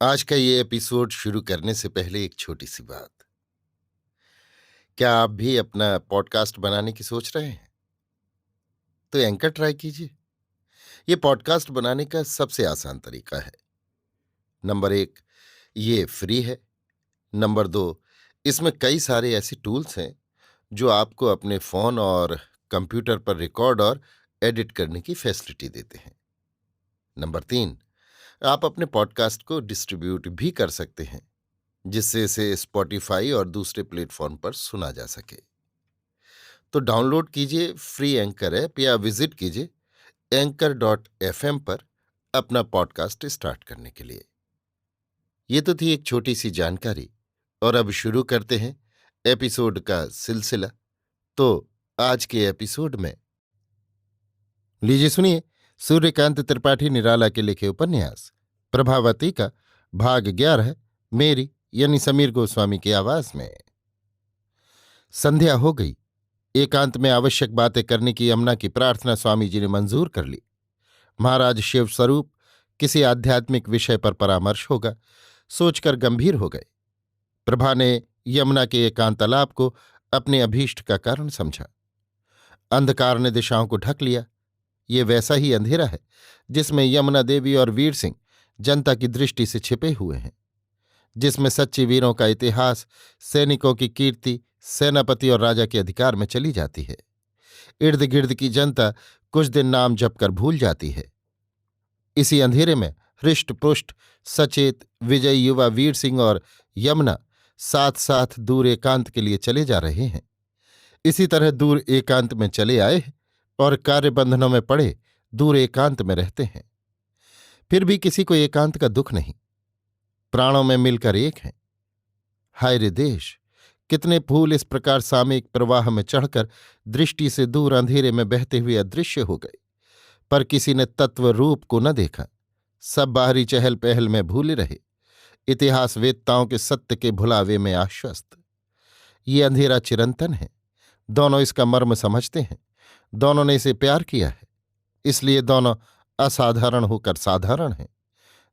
आज का ये एपिसोड शुरू करने से पहले एक छोटी सी बात। क्या आप भी अपना पॉडकास्ट बनाने की सोच रहे हैं? तो एंकर ट्राई कीजिए। ये पॉडकास्ट बनाने का सबसे आसान तरीका है। नंबर 1, ये फ्री है। नंबर 2, इसमें कई सारे ऐसे टूल्स हैं जो आपको अपने फोन और कंप्यूटर पर रिकॉर्ड और एडिट करने की फैसिलिटी देते हैं। नंबर 3, आप अपने पॉडकास्ट को डिस्ट्रीब्यूट भी कर सकते हैं, जिससे इसे स्पॉटिफाई और दूसरे प्लेटफॉर्म पर सुना जा सके। तो डाउनलोड कीजिए फ्री एंकर ऐप या विजिट कीजिए anchor.fm पर अपना पॉडकास्ट स्टार्ट करने के लिए। ये तो थी एक छोटी सी जानकारी, और अब शुरू करते हैं एपिसोड का सिलसिला। तो आज के एपिसोड में लीजिए सुनिए सूर्यकांत त्रिपाठी निराला के लिखे उपन्यास प्रभावती का भाग 11, मेरी यानी समीर गोस्वामी की आवाज में। संध्या हो गई। एकांत में आवश्यक बातें करने की यमुना की प्रार्थना स्वामी जी ने मंजूर कर ली। महाराज शिव स्वरूप किसी आध्यात्मिक विषय पर परामर्श होगा सोचकर गंभीर हो गए। प्रभा ने यमुना के एकांतालाप को अपने अभीष्ट का कारण समझा। अंधकार ने दिशाओं को ढक लिया। ये वैसा ही अंधेरा है जिसमें यमुना देवी और वीर सिंह जनता की दृष्टि से छिपे हुए हैं, जिसमें सच्चे वीरों का इतिहास, सैनिकों की कीर्ति सेनापति और राजा के अधिकार में चली जाती है। इर्द गिर्द की जनता कुछ दिन नाम जप कर भूल जाती है। इसी अंधेरे में हृष्ट पुष्ट सचेत विजयी युवा वीर सिंह और यमुना साथ साथ दूर एकांत के लिए चले जा रहे हैं। इसी तरह दूर एकांत में चले आए हैं और कार्यबंधनों में पड़े दूर एकांत में रहते हैं। फिर भी किसी को एकांत का दुख नहीं, प्राणों में मिलकर एक हैं। हाय रे देश, कितने फूल इस प्रकार सामयिक प्रवाह में चढ़कर दृष्टि से दूर अंधेरे में बहते हुए अदृश्य हो गए, पर किसी ने तत्व रूप को न देखा। सब बाहरी चहल पहल में भूले रहे, इतिहास वेत्ताओं के सत्य के भुलावे में आश्वस्त। ये अंधेरा चिरंतन है। दोनों इसका मर्म समझते हैं, दोनों ने इसे प्यार किया है, इसलिए दोनों असाधारण होकर साधारण हैं।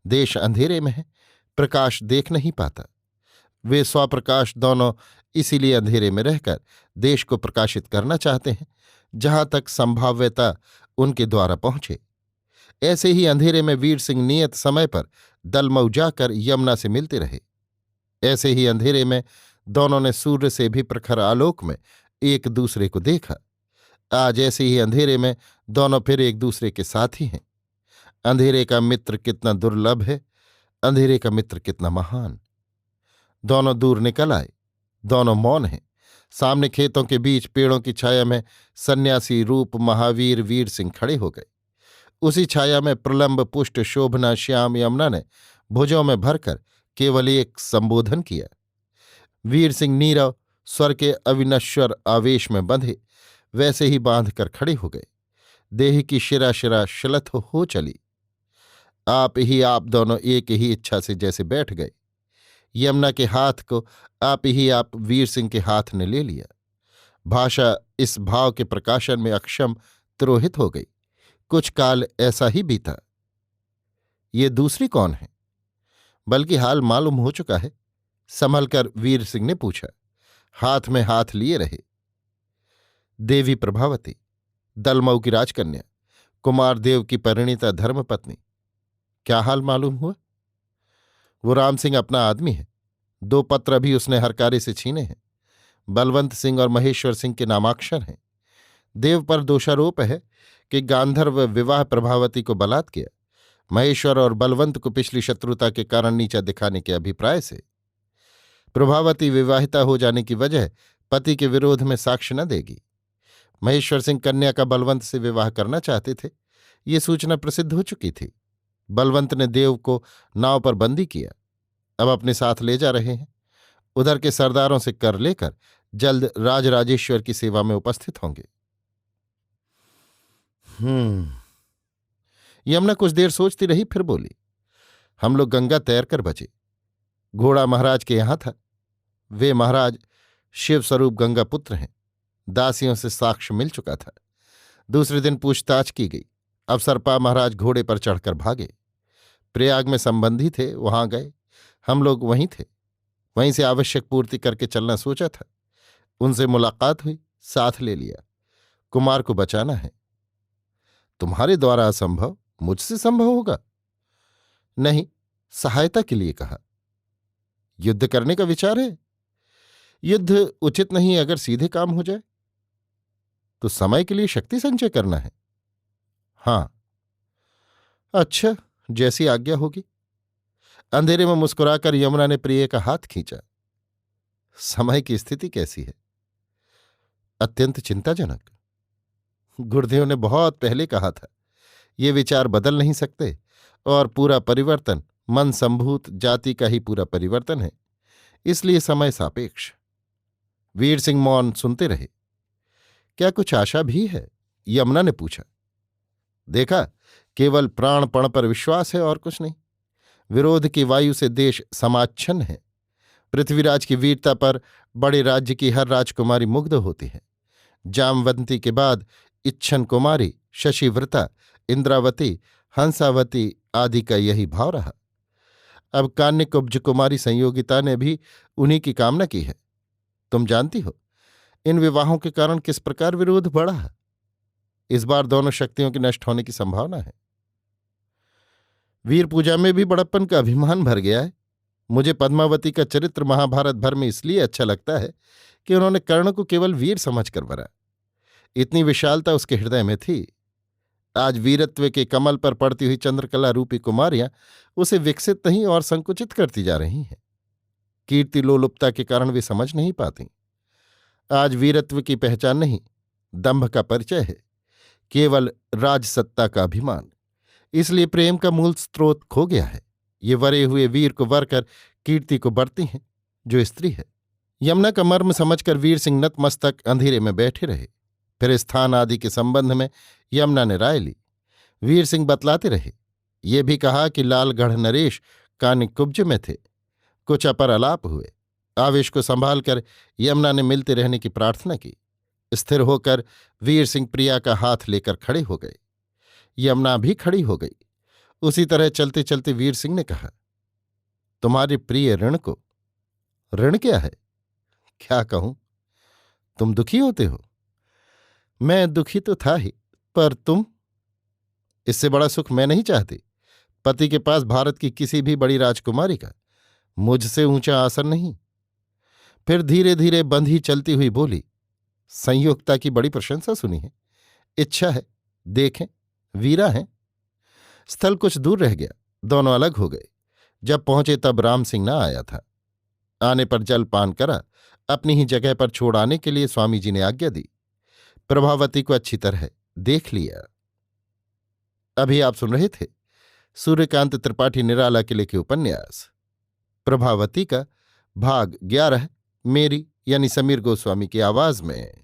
देश अंधेरे में है, प्रकाश देख नहीं पाता। वे स्वप्रकाश दोनों इसीलिए अंधेरे में रहकर देश को प्रकाशित करना चाहते हैं, जहां तक संभाव्यता उनके द्वारा पहुंचे। ऐसे ही अंधेरे में वीर सिंह नियत समय पर दलमऊ जाकर यमुना से मिलते रहे। ऐसे ही अंधेरे में दोनों ने सूर्य से भी प्रखर आलोक में एक दूसरे को देखा। आज ऐसे ही अंधेरे में दोनों फिर एक दूसरे के साथी हैं। अंधेरे का मित्र कितना दुर्लभ है, अंधेरे का मित्र कितना महान। दोनों दूर निकल आए, दोनों मौन हैं। सामने खेतों के बीच पेड़ों की छाया में सन्यासी रूप महावीर वीर सिंह खड़े हो गए। उसी छाया में प्रलंब पुष्ट शोभना श्याम यमुना ने भुजों में भरकर केवल एक संबोधन किया। वीर सिंह नीरव स्वर के अविनश्वर आवेश में बंधे वैसे ही बांध कर खड़े हो गए। देह की शिरा शिरा शिलथ हो चली। आप दोनों एक ही इच्छा से जैसे बैठ गए। यमुना के हाथ को आप वीर सिंह के हाथ ने ले लिया। भाषा इस भाव के प्रकाशन में अक्षम तिरोहित हो गई। कुछ काल ऐसा ही बीता। ये दूसरी कौन है? बल्कि हाल मालूम हो चुका है, संभलकर वीर सिंह ने पूछा। हाथ में हाथ लिए रहे। देवी प्रभावती, दलमऊ की राजकन्या, कुमार देव की परिणीता धर्मपत्नी। क्या हाल मालूम हुआ? वो राम सिंह अपना आदमी है। 2 पत्र भी उसने हरकारे से छीने हैं। बलवंत सिंह और महेश्वर सिंह के नामाक्षर हैं। देव पर दोषारोप है कि गांधर्व विवाह प्रभावती को बलात् किया। महेश्वर और बलवंत को पिछली शत्रुता के कारण नीचा दिखाने के अभिप्राय से। प्रभावती विवाहिता हो जाने की वजह पति के विरोध में साक्ष्य न देगी। महेश्वर सिंह कन्या का बलवंत से विवाह करना चाहते थे, ये सूचना प्रसिद्ध हो चुकी थी। बलवंत ने देव को नाव पर बंदी किया, अब अपने साथ ले जा रहे हैं। उधर के सरदारों से कर लेकर जल्द राजराजेश्वर की सेवा में उपस्थित होंगे। यमुना कुछ देर सोचती रही, फिर बोली। हम लोग गंगा तैर कर बचे। घोड़ा महाराज के यहां था। वे महाराज शिव स्वरूप गंगा पुत्र हैं। दासियों से साक्ष्य मिल चुका था। दूसरे दिन पूछताछ की गई। अवसरपा महाराज घोड़े पर चढ़कर भागे। प्रयाग में संबंधी थे, वहां गए। हम लोग वहीं थे। वहीं से आवश्यक पूर्ति करके चलना सोचा था। उनसे मुलाकात हुई, साथ ले लिया। कुमार को बचाना है। तुम्हारे द्वारा असंभव मुझसे संभव होगा? नहीं, सहायता के लिए कहा। युद्ध करने का विचार है? युद्ध उचित नहीं अगर सीधे काम हो जाए। तो समय के लिए शक्ति संचय करना है। हां। अच्छा, जैसी आज्ञा होगी। अंधेरे में मुस्कुराकर यमुना ने प्रिय का हाथ खींचा। समय की स्थिति कैसी है? अत्यंत चिंताजनक। गुरुदेव ने बहुत पहले कहा था, ये विचार बदल नहीं सकते, और पूरा परिवर्तन मन संभूत जाति का ही पूरा परिवर्तन है, इसलिए समय सापेक्ष। वीर सिंह मौन सुनते रहे। क्या कुछ आशा भी है? यमुना ने पूछा। देखा, केवल प्राणपण पर विश्वास है और कुछ नहीं। विरोध की वायु से देश समाच्छन्न है। पृथ्वीराज की वीरता पर बड़े राज्य की हर राजकुमारी मुग्ध होती है। जामवंती के बाद इच्छन कुमारी, शशिव्रता, इंद्रावती, हंसावती आदि का यही भाव रहा। अब कान्यकुब्ज कुमारी संयोगिता ने भी उन्हीं की कामना की है। तुम जानती हो इन विवाहों के कारण किस प्रकार विरोध बढ़ा है। इस बार दोनों शक्तियों के नष्ट होने की संभावना है। वीर पूजा में भी बड़प्पन का अभिमान भर गया है। मुझे पद्मावती का चरित्र महाभारत भर में इसलिए अच्छा लगता है कि उन्होंने कर्ण को केवल वीर समझकर वरा। इतनी विशालता उसके हृदय में थी। आज वीरत्व के कमल पर पड़ती हुई चंद्रकला रूपी कुमारियां उसे विकसित नहीं और संकुचित करती जा रही हैं। कीर्ति लोलुपता के कारण वे समझ नहीं पाती। आज वीरत्व की पहचान नहीं, दंभ का परिचय है, केवल राजसत्ता का अभिमान। इसलिए प्रेम का मूल स्रोत खो गया है। ये वरे हुए वीर को वरकर कीर्ति को बरती हैं, जो स्त्री है। यमुना का मर्म समझकर वीर सिंह नतमस्तक अंधेरे में बैठे रहे। फिर स्थान आदि के संबंध में यमुना ने राय ली। वीर सिंह बतलाते रहे। ये भी कहा कि लालगढ़ नरेश कान्यकुब्ज में थे। कुछ अपर अलाप हुए। आवेश को संभालकर यमुना ने मिलते रहने की प्रार्थना की। स्थिर होकर वीर सिंह प्रिया का हाथ लेकर खड़े हो गए। यमुना भी खड़ी हो गई। उसी तरह चलते चलते वीर सिंह ने कहा, तुम्हारे प्रिय ऋण को। ऋण क्या है? क्या कहूं, तुम दुखी होते हो। मैं दुखी तो था ही, पर तुम। इससे बड़ा सुख मैं नहीं चाहती। पति के पास भारत की किसी भी बड़ी राजकुमारी का मुझसे ऊंचा आसन नहीं। फिर धीरे धीरे बंधी चलती हुई बोली, संयोक्ता की बड़ी प्रशंसा सुनी है। इच्छा है देखें, वीरा हैं। स्थल कुछ दूर रह गया। दोनों अलग हो गए। जब पहुंचे तब राम सिंह न आया था। आने पर जलपान करा, अपनी ही जगह पर छोड़ आने के लिए स्वामी जी ने आज्ञा दी। प्रभावती को अच्छी तरह देख लिया। अभी आप सुन रहे थे सूर्यकांत त्रिपाठी निराला के लिखे उपन्यास प्रभावती का भाग 11, मेरी यानी समीर गोस्वामी की आवाज में।